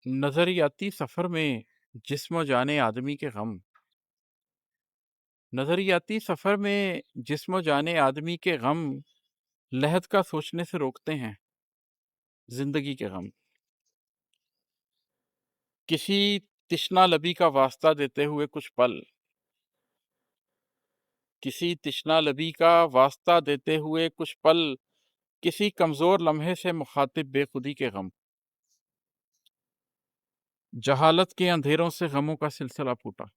नज़रियाती सफ़र में जिस्म जाने आदमी के गम। नज़रियाती सफ़र में जिस्म जाने आदमी के गम लहद का सोचने से रोकते हैं जिंदगी के गम। किसी तिश्ना लबी का वास्ता देते हुए कुछ पल, किसी तिश्ना लबी का वास्ता देते हुए कुछ पल, किसी कमज़ोर लम्हे से मुखातिब बेखुदी के गम। जहालत के अंधेरों से गमों का सिलसिला फूटा,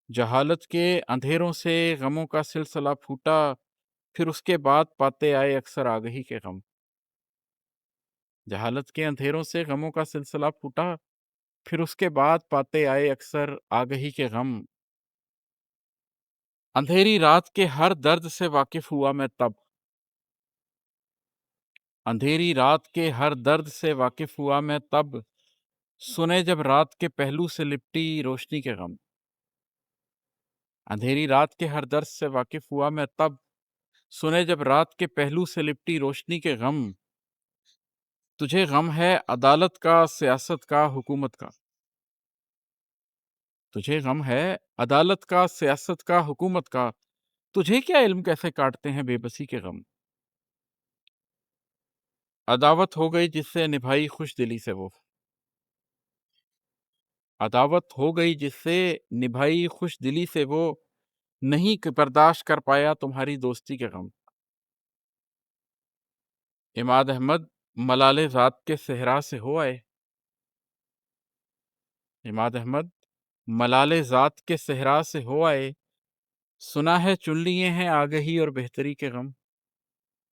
जहालत के अंधेरों से गमों का सिलसिला फूटा, फिर उसके बाद पाते आए अक्सर आगही के गम। जहालत के अंधेरों से गमों का सिलसिला फूटा, फिर उसके बाद पाते आए अक्सर आगही के गम। अंधेरी रात के हर दर्द से वाकिफ हुआ मैं तब, अंधेरी रात के हर दर्द से वाकिफ हुआ मैं तब, सुने जब रात के पहलू से लिपटी रोशनी के गम। अंधेरी रात के हर दर्द से वाकिफ हुआ मैं तब, सुने जब रात के पहलू से लिपटी रोशनी के गम। तुझे गम है अदालत का, सियासत का, हुकूमत का। तुझे गम है अदालत का, सियासत का, हुकूमत का। तुझे क्या इल्म कैसे काटते हैं बेबसी के गम। अदावत हो गई जिससे निभाई खुश दिली से वो, अदावत हो गई जिससे निभाई खुश दिली से वो, नहीं बर्दाश्त कर पाया तुम्हारी दोस्ती के गम। इमाद अहमद मलाले ज़ात के सहरा से हो आए, इमाद अहमद मलाले ज़ात के सहरा से हो आए, सुना है चुन लिए हैं आगही और बेहतरी के गम।